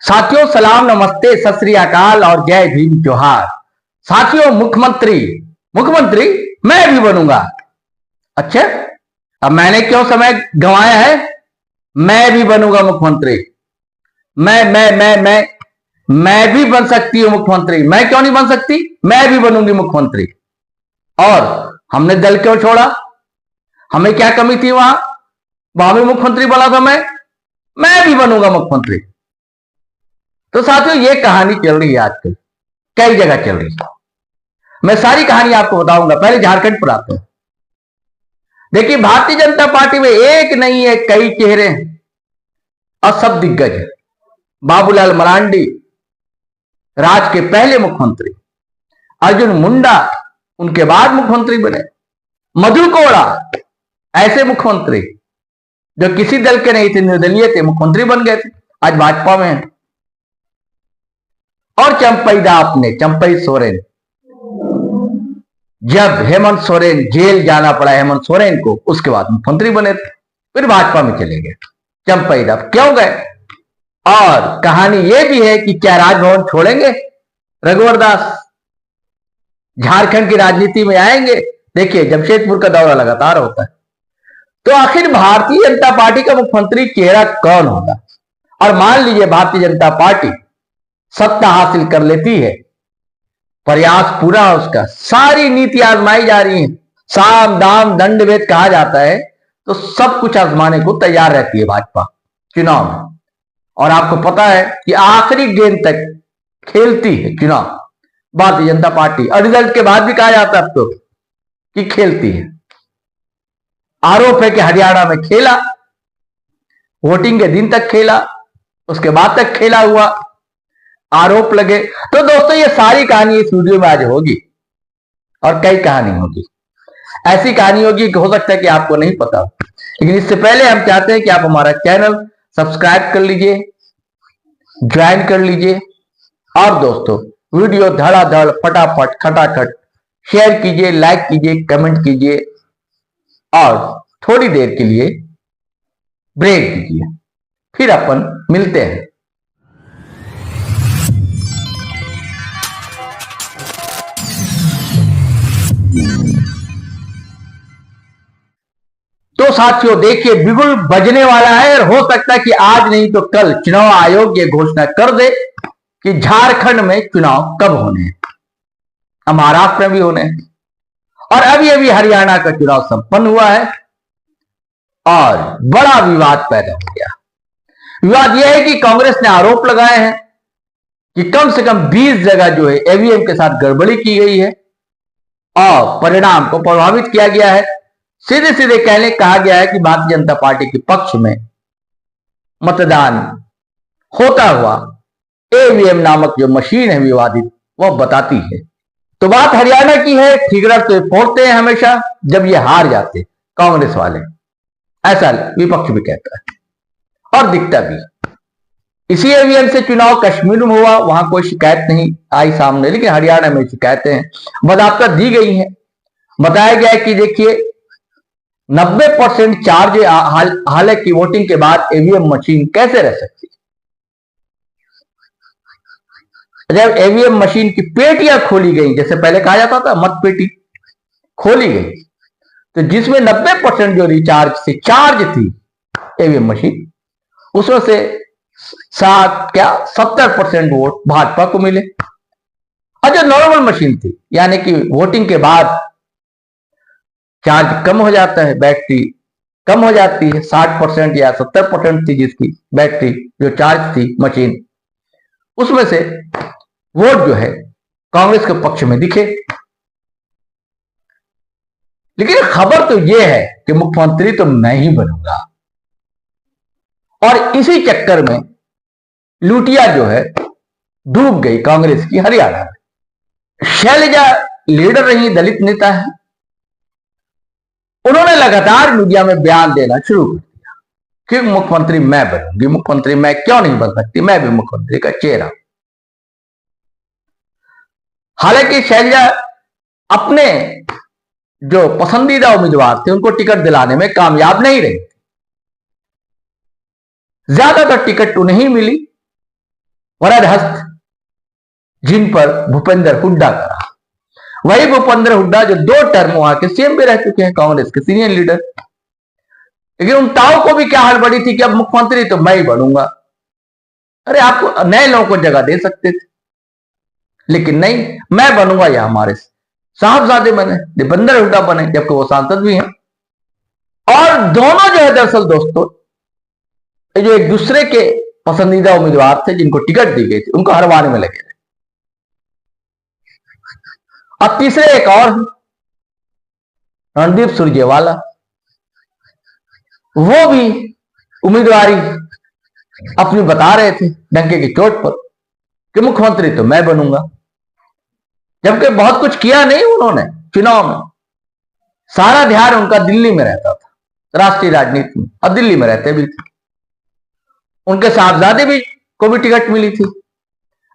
साथियों सलाम, नमस्ते, सत श्री अकाल और जय भीम जोहार। साथियों मुख्यमंत्री मुख्यमंत्री मैं भी बनूंगा। अच्छा, अब मैंने क्यों समय गंवाया है? मैं भी बनूंगा मुख्यमंत्री। मैं भी बन सकती हूं मुख्यमंत्री। मैं क्यों नहीं बन सकती? मैं भी बनूंगी मुख्यमंत्री। और हमने दल क्यों छोड़ा? हमें क्या कमी थी वहां भी मुख्यमंत्री बना था मैं भी बनूंगा मुख्यमंत्री। तो साथियों ये कहानी चल रही है आजकल, कई जगह चल रही है। मैं सारी कहानी आपको बताऊंगा। पहले झारखंड पर आते हैं। देखिए, भारतीय जनता पार्टी में एक नहीं है, कई चेहरे हैं और सब दिग्गज हैं। बाबूलाल मरांडी राज्य के पहले मुख्यमंत्री, अर्जुन मुंडा उनके बाद मुख्यमंत्री बने, मधु कोड़ा ऐसे मुख्यमंत्री जो किसी दल के नहीं थे, निर्दलीय थे, मुख्यमंत्री बन गए थे, आज भाजपा में हैं। और चंपई सोरेन, जब हेमंत सोरेन जेल जाना पड़ा हेमंत सोरेन को, उसके बाद मुख्यमंत्री बने थे, फिर भाजपा में चले गए। चंपई दास क्यों गए? और कहानी यह भी है कि क्या राजभवन छोड़ेंगे रघुवर दास? झारखंड की राजनीति में आएंगे? देखिए, जमशेदपुर का दौरा लगातार होता है। तो आखिर भारतीय जनता पार्टी का मुख्यमंत्री चेहरा कौन होगा? और मान लीजिए भारतीय जनता पार्टी सत्ता हासिल कर लेती है, प्रयास पूरा है उसका, सारी नीति आजमाई जा रही है, साम दाम दंड भेद कहा जाता है, तो सब कुछ आजमाने को तैयार रहती है भाजपा चुनाव में। और आपको पता है कि आखिरी गेंद तक खेलती है चुनाव भारतीय जनता पार्टी, और रिजल्ट के बाद भी कहा जाता है तो कि खेलती है। आरोप है कि हरियाणा में खेला, वोटिंग के दिन तक खेला, उसके बाद तक खेला हुआ आरोप लगे। तो दोस्तों ये सारी कहानी इस वीडियो में आज होगी, और कई कहानी होगी। ऐसी कहानी होगी कि हो सकता है कि आपको नहीं पता, लेकिन इससे पहले हम चाहते हैं कि आप हमारा चैनल सब्सक्राइब कर लीजिए, ज्वाइन कर लीजिए, और दोस्तों वीडियो धड़ाधड़ फटाफट खटाखट शेयर कीजिए, लाइक कीजिए, कमेंट कीजिए, और थोड़ी देर के लिए ब्रेक दीजिए। फिर अपन मिलते हैं। तो साथियों देखिए, बिगुल बजने वाला है, और हो सकता है कि आज नहीं तो कल चुनाव आयोग ये घोषणा कर दे कि झारखंड में चुनाव कब होने हैं। अब महाराष्ट्र में भी होने हैं, और अभी हरियाणा का चुनाव संपन्न हुआ है, और बड़ा विवाद पैदा हो गया। विवाद यह है कि कांग्रेस ने आरोप लगाए हैं कि कम से कम 20 जगह जो है ईवीएम के साथ गड़बड़ी की गई है और परिणाम को प्रभावित किया गया है। सीधे सीधे कहा गया है कि भारतीय जनता पार्टी के पक्ष में मतदान होता हुआ ईवीएम नामक जो मशीन है विवादित, वह बताती है। तो बात हरियाणा की है। ठिकरा तो फोड़ते हैं हमेशा जब ये हार जाते कांग्रेस वाले, ऐसा विपक्ष भी कहता है और दिखता भी। इसी ईवीएम से चुनाव कश्मीर में हुआ, वहां कोई शिकायत नहीं आई सामने, लेकिन हरियाणा में शिकायतें हैं, बदावता दी गई हैं। बताया गया है कि देखिए 90% चार्ज, हालांकि वोटिंग के बाद ईवीएम मशीन कैसे रह सकती है? जब ईवीएम मशीन की पेटियां खोली गई, जैसे पहले कहा जाता था मत पेटी खोली गई, तो जिसमें 90% जो रिचार्ज से चार्ज थी ईवीएम मशीन, उसमें से 70% वोट भाजपा को मिले। और जो नॉर्मल मशीन थी, यानी कि वोटिंग के बाद चार्ज कम हो जाता है, बैटरी कम हो जाती है, 60% या 70% थी जिसकी बैटरी जो चार्ज थी मशीन, उसमें से वोट जो है कांग्रेस के पक्ष में दिखे। लेकिन खबर तो यह है कि मुख्यमंत्री तो मैं ही बनूंगा, और इसी चक्कर में लुटिया जो है डूब गई कांग्रेस की हरियाणा में। शैलजा लीडर रही, दलित नेता है, उन्होंने लगातार मीडिया में बयान देना शुरू कर दिया कि मुख्यमंत्री मैं बनूंगी, मुख्यमंत्री मैं क्यों नहीं बन सकती, मैं भी मुख्यमंत्री का चेहरा। हालांकि शैलजा अपने जो पसंदीदा उम्मीदवार थे उनको टिकट दिलाने में कामयाब नहीं रही, ज्यादातर टिकट उन्हें मिली, वरद हस्त जिन पर भूपेंद्र हुड्डा का रहा। वही भूपेंद्र हुड्डा जो 2 टर्म वहां के सीएम भी रह चुके हैं, कांग्रेस के सीनियर लीडर। लेकिन उन ताऊ को भी क्या हड़बड़ी थी कि अब मुख्यमंत्री तो मैं ही बनूंगा। अरे आप नए लोगों को जगह दे सकते थे, लेकिन नहीं, मैं बनूंगा या हमारे साहबजादे बने, भूपेंद्र हुड्डा बने, जबकि वो सांसद भी हैं। और दोनों जो है दरअसल दोस्तों, जो एक दूसरे के पसंदीदा उम्मीदवार थे, जिनको टिकट दी गई थी, उनको हरवाने में लगे। अब तीसरे एक और रणदीप सुरजेवाला, वो भी उम्मीदवारी अपनी बता रहे थे डंके की चोट पर कि मुख्यमंत्री तो मैं बनूंगा, जबकि बहुत कुछ किया नहीं उन्होंने चुनाव में। सारा ध्यान उनका दिल्ली में रहता था, राष्ट्रीय राजनीति में, अब दिल्ली में रहते भी थे। उनके साहबजादे भी को भी टिकट मिली थी।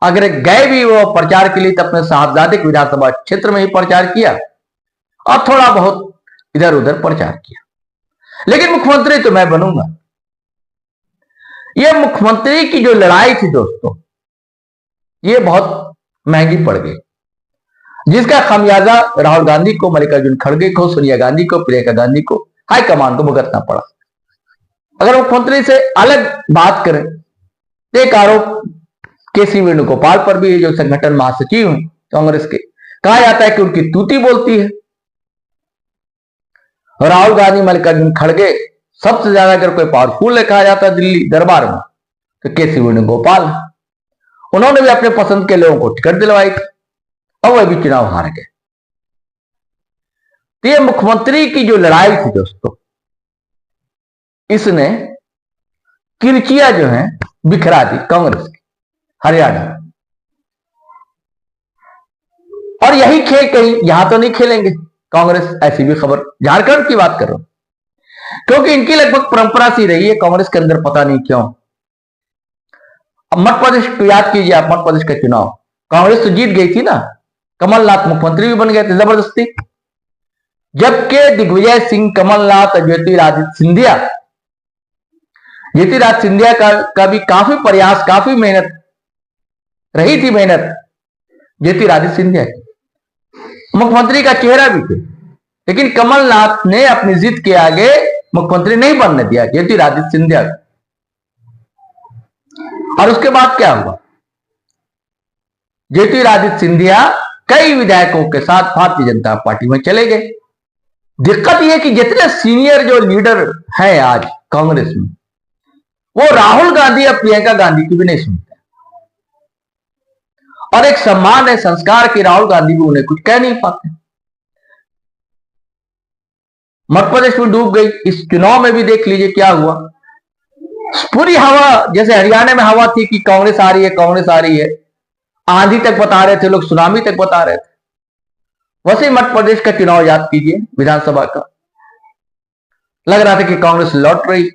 अगर गए भी वो प्रचार के लिए तो अपने साहबजादे के विधानसभा क्षेत्र में ही प्रचार किया और थोड़ा बहुत इधर उधर प्रचार किया, लेकिन मुख्यमंत्री तो मैं बनूंगा। यह मुख्यमंत्री की जो लड़ाई थी दोस्तों, ये बहुत महंगी पड़ गई, जिसका खामियाजा राहुल गांधी को, मल्लिकार्जुन खड़गे को, सोनिया गांधी को, प्रियंका गांधी को, हाईकमान को भुगतना पड़ा। अगर मुख्यमंत्री से अलग बात करें तो एक आरोप केसी वेणुगोपाल पर भी है, जो संगठन महासचिव हैं कांग्रेस के। कहा जाता है कि उनकी तूती बोलती है। राहुल गांधी, मल्लिकार्जुन खड़गे, सबसे ज्यादा अगर कोई पावरफुल है कहा जाता है दिल्ली दरबार में तो केसी वेणुगोपाल। उन्होंने भी अपने पसंद के लोगों को टिकट दिलवाई थी और वह भी चुनाव हार गए। तो ये मुख्यमंत्री की जो लड़ाई थी दोस्तों, इसने किरचिया जो है बिखरा दी कांग्रेस की हरियाणा। और यही खेल कहीं यहां तो नहीं खेलेंगे कांग्रेस, ऐसी भी खबर झारखंड की बात कर रहा हूं, क्योंकि इनकी लगभग परंपरा सी रही है कांग्रेस के अंदर, पता नहीं क्यों। अब मध्य प्रदेश को याद कीजिए आप, मध्य प्रदेश का चुनाव कांग्रेस तो जीत गई थी ना, कमलनाथ मुख्यमंत्री भी बन गए थे जबरदस्ती, जबकि दिग्विजय सिंह, कमलनाथ और ज्योतिरादित्य सिंधिया का भी काफी प्रयास, काफी मेहनत रही थी, मेहनत ज्योतिरादित्य सिंधिया की, मुख्यमंत्री का चेहरा भी थे। लेकिन कमलनाथ ने अपनी जिद के आगे मुख्यमंत्री नहीं बनने दिया ज्योतिरादित्य सिंधिया को। और उसके बाद क्या हुआ, ज्योतिरादित्य सिंधिया कई विधायकों के साथ भारतीय जनता पार्टी में चले गए। दिक्कत यह कि जितने सीनियर जो लीडर हैं आज कांग्रेस में, वो राहुल गांधी या प्रियंका गांधी की भी नहीं सुनते। और एक सम्मान है, संस्कार की राहुल गांधी भी उन्हें कुछ कह नहीं पाते। मध्य प्रदेश में डूब गई। इस चुनाव में भी देख लीजिए क्या हुआ। पूरी हवा, जैसे हरियाणा में हवा थी कि कांग्रेस आ रही है, कांग्रेस आ रही है, आंधी तक बता रहे थे लोग, सुनामी तक बता रहे थे, वैसे मध्य प्रदेश का चुनाव याद कीजिए विधानसभा का। लग रहा था कि कांग्रेस लौट रही,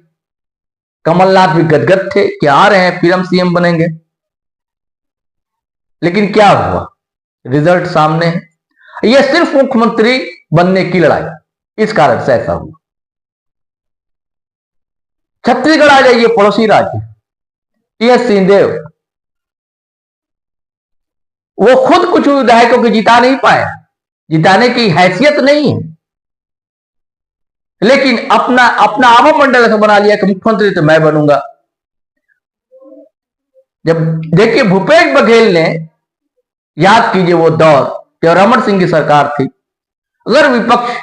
कमलनाथ भी गदगद थे कि आ रहे हैं, फिर हम सीएम बनेंगे। लेकिन क्या हुआ, रिजल्ट सामने है। यह सिर्फ मुख्यमंत्री बनने की लड़ाई, इस कारण से ऐसा हुआ। छत्तीसगढ़ आ जाइए, पड़ोसी राज्य, टीएस सिंहदेव, वो खुद कुछ विधायकों को जिता नहीं पाए, जिताने की हैसियत नहीं है, लेकिन अपना अपना आभा मंडल ऐसा बना लिया कि मुख्यमंत्री तो मैं बनूंगा। जब देखिए भूपेश बघेल ने, याद कीजिए वो दौर जब रमन सिंह की सरकार थी, अगर विपक्ष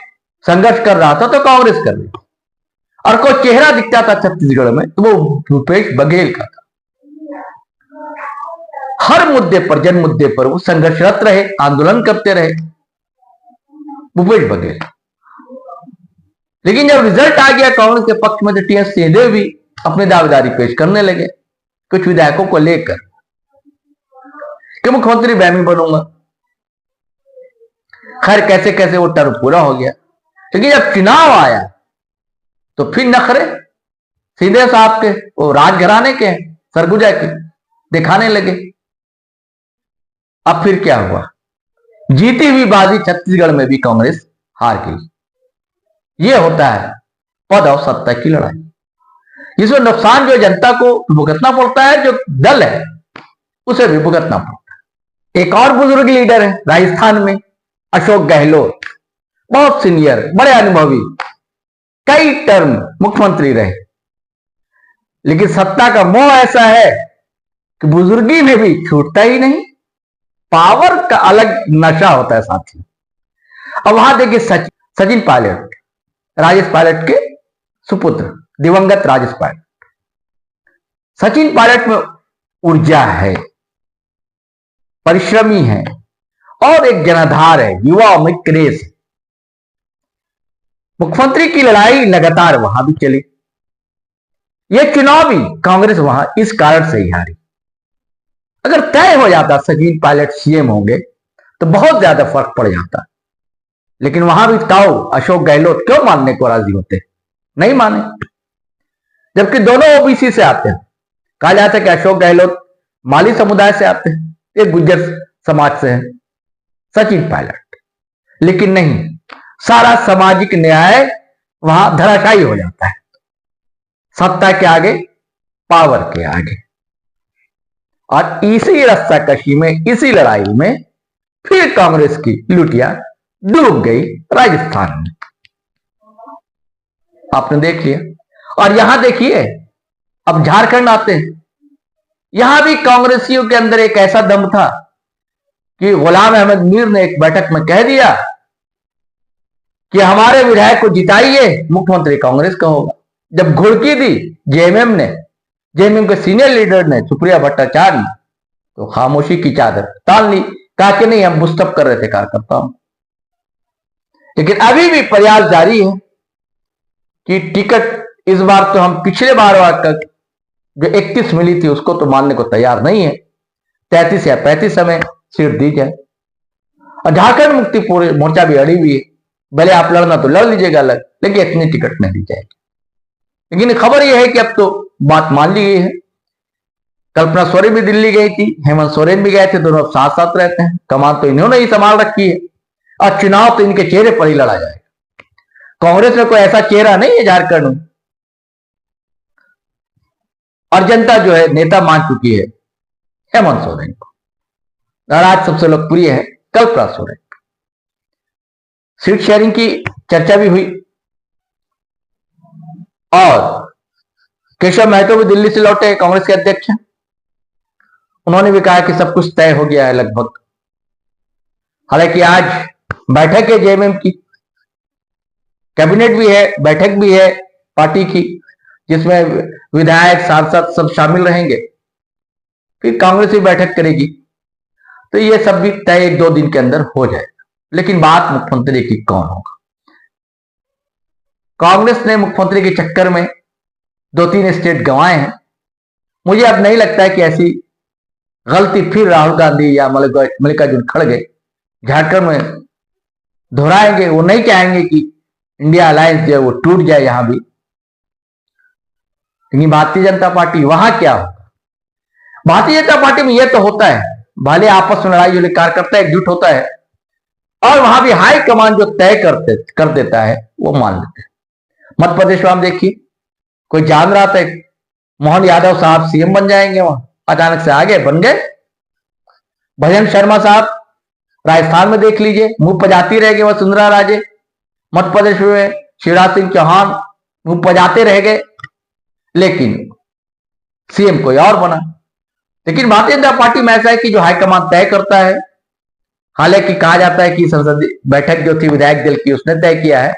संघर्ष कर रहा था तो कांग्रेस कर रही थी, और कोई चेहरा दिखता था छत्तीसगढ़ में तो वो भूपेश बघेल का था। हर मुद्दे पर, जन मुद्दे पर वो संघर्षरत रहे, आंदोलन करते रहे भूपेश बघेल। लेकिन जब रिजल्ट आ गया कांग्रेस के पक्ष में तो टीएस सिंहदेव भी अपनी दावेदारी पेश करने लगे कुछ विधायकों को लेकर कि मुख्यमंत्री मैं ही बनूंगा। खैर कैसे कैसे वो टर्म पूरा हो गया। लेकिन जब चुनाव आया तो फिर नखरे सीधे साहब के, वो राजघराने के, सरगुजा के, दिखाने लगे। अब फिर क्या हुआ, जीती हुई बाजी छत्तीसगढ़ में भी कांग्रेस हार गई। यह होता है पद और सत्ता की लड़ाई, इसमें नुकसान जो जनता को भुगतना पड़ता है, जो दल है उसे भी भुगतना पड़ता है। एक और बुजुर्ग लीडर है राजस्थान में, अशोक गहलोत, बहुत सीनियर, बड़े अनुभवी, कई टर्म मुख्यमंत्री रहे, लेकिन सत्ता का मोह ऐसा है कि बुजुर्गी में भी छूटता ही नहीं। पावर का अलग नशा होता है साथी। अब वहां देखिए सचिन पायलट, राजेश पायलट के सुपुत्र, दिवंगत राजेश पायलट। सचिन पायलट में ऊर्जा है, परिश्रमी है और एक जनाधार है, युवाओं में क्रेज। मुख्यमंत्री की लड़ाई लगातार वहां भी चली। यह चुनाव भी कांग्रेस वहां इस कारण से ही हारी। अगर तय हो जाता सचिन पायलट सीएम होंगे तो बहुत ज्यादा फर्क पड़ जाता, लेकिन वहां भी ताऊ अशोक गहलोत क्यों मानने को राजी होते? नहीं माने, जबकि दोनों ओबीसी से आते हैं। कहा जाता है कि अशोक गहलोत माली समुदाय से आते हैं, एक गुज्जर समाज से है सचिन पायलट, लेकिन नहीं, सारा सामाजिक न्याय वहां धराशायी हो जाता है सत्ता के आगे, पावर के आगे। और इसी रस्साकशी में, इसी लड़ाई में फिर कांग्रेस की लुटिया डूब गई राजस्थान में। आपने देख लिया। और यहां देखिए, अब झारखंड आते हैं। यहां भी कांग्रेसियों के अंदर एक ऐसा दम था कि गुलाम अहमद मीर ने एक बैठक में कह दिया कि हमारे विधायक को जिताइए, मुख्यमंत्री कांग्रेस का होगा। जब घुड़की दी जेएमएम ने, जेएमएम के सीनियर लीडर ने, सुप्रिया भट्टाचार्य, तो खामोशी की चादर तान ली, कहा कि नहीं, हम बुस्टअप कर रहे थे कार्यकर्ताओं। लेकिन अभी भी प्रयास जारी है कि टिकट इस बार तो हम पिछले बार जो 31 मिली थी उसको तो मानने को तैयार नहीं है, 33 या 35 हमें सीट दी जाए। और झारखंड मुक्ति मोर्चा भी अड़ी हुई है, भले आप लड़ना तो लड़ लीजिएगा अलग, लेकिन इतनी टिकट नहीं दी जाएगी। लेकिन खबर यह है कि अब तो बात मान ली गई है। कल्पना सोरेन भी दिल्ली गई थी, हेमंत सोरेन भी गए थे, दोनों साथ साथ रहते हैं। कमान तो इन्होंने ही संभाल रखी है और चुनाव तो इनके चेहरे पर ही लड़ा जाएगा। कांग्रेस में कोई ऐसा चेहरा नहीं है झारखंड में, और जनता जो है नेता मान चुकी है हेमंत सोरेन को। और आज सबसे लोकप्रिय है कल्पना सोरेन। सीट शेयरिंग की चर्चा भी हुई और केशव महतो भी दिल्ली से लौटे, कांग्रेस के अध्यक्ष। उन्होंने भी कहा कि सब कुछ तय हो गया है लगभग। हालांकि आज बैठक है जेएमएम की, कैबिनेट भी है, बैठक भी है पार्टी की, जिसमें विधायक, सांसद सब शामिल रहेंगे। फिर कांग्रेस भी बैठक करेगी, तो ये सब भी तय 1-2 दिन के अंदर हो जाएगा। लेकिन बात मुख्यमंत्री की कौन होगा? कांग्रेस ने मुख्यमंत्री के चक्कर में 2-3 स्टेट गंवाए हैं। मुझे अब नहीं लगता है कि ऐसी गलती फिर राहुल गांधी या मल्लिकार्जुन खड़गे झारखंड में दोहराएंगे। वो नहीं चाहेंगे कि इंडिया अलायंस जो है वो टूट जाए यहां भी। लेकिन भारतीय जनता पार्टी वहां क्या होगा? भारतीय जनता पार्टी में यह तो होता है, भले आपस में लड़ाई जो कार्यकर्ता एकजुट होता है, और वहां भी हाई कमान जो तय कर देता है वो मान लेते हैं। मध्य प्रदेश में हम देखिए, कोई जान रहा था मोहन यादव साहब सीएम बन जाएंगे, वहां अचानक से आगे बन गए। भजन शर्मा साहब राजस्थान में देख लीजिए, मुंह पजाती रह गए वसुंधरा राजे। मध्य प्रदेश में शिवराज सिंह चौहान मुंह पजाते रह गए, लेकिन सीएम कोई और बना। लेकिन भारतीय जनता पार्टी में ऐसा है कि जो हाईकमान तय करता है। हालांकि कहा जाता है कि संसदीय बैठक जो थी विधायक दल की उसने तय किया है,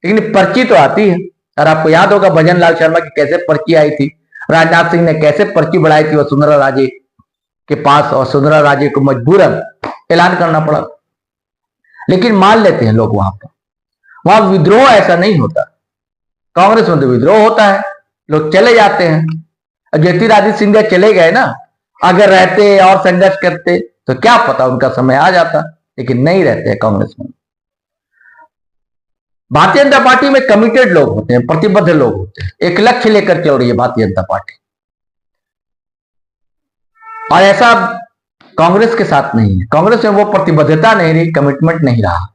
लेकिन पर्ची तो आती है। और आपको याद होगा भजन लाल शर्मा की कैसे पर्ची आई थी, राजनाथ सिंह ने कैसे पर्ची बढ़ाई थी वसुंधरा राजे के पास, और वसुंधरा राजे को मजबूरन ऐलान करना पड़ा। लेकिन मान लेते हैं लोग वहां पर। वहां विद्रोह ऐसा नहीं होता। कांग्रेस में तो विद्रोह होता है, लोग चले जाते हैं। ज्योतिरादित्य सिंधिया चले गए ना, अगर रहते और संघर्ष करते तो क्या पता उनका समय आ जाता, लेकिन नहीं रहते कांग्रेस में। भारतीय जनता पार्टी में कमिटेड लोग होते हैं, प्रतिबद्ध लोग होते हैं, एक लक्ष्य लेकर चल रही है भारतीय जनता पार्टी। और ऐसा कांग्रेस के साथ नहीं है। कांग्रेस में वो प्रतिबद्धता नहीं रही, कमिटमेंट नहीं रहा।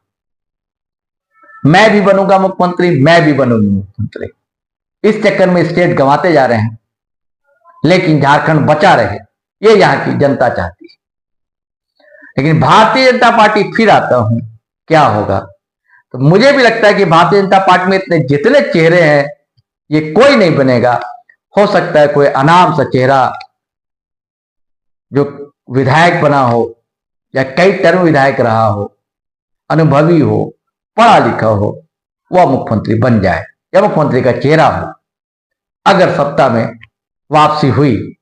मैं भी बनूंगा मुख्यमंत्री, मैं भी बनूंगी मुख्यमंत्री, इस चक्कर में स्टेट गंवाते जा रहे हैं। लेकिन झारखंड बचा रहे, ये यहां की जनता चाहती है। लेकिन भारतीय जनता पार्टी, फिर आता हूं, क्या होगा? तो मुझे भी लगता है कि भारतीय जनता पार्टी में इतने जितने चेहरे हैं, ये कोई नहीं बनेगा। हो सकता है कोई अनाम सा चेहरा जो विधायक बना हो या कई टर्म विधायक रहा हो, अनुभवी हो, पढ़ा लिखा हो, वह मुख्यमंत्री बन जाए या मुख्यमंत्री का चेहरा हो, अगर सत्ता में वापसी हुई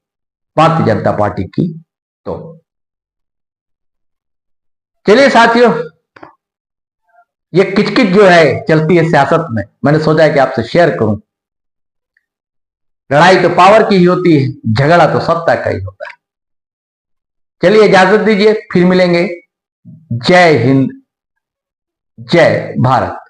भारतीय जनता पार्टी की तो। चलिए साथियों, ये किचकिच जो है चलती है सियासत में, मैंने सोचा है कि आपसे शेयर करूं। लड़ाई तो पावर की ही होती है, झगड़ा तो सत्ता का ही होता है। चलिए इजाजत दीजिए, फिर मिलेंगे। जय हिंद, जय भारत।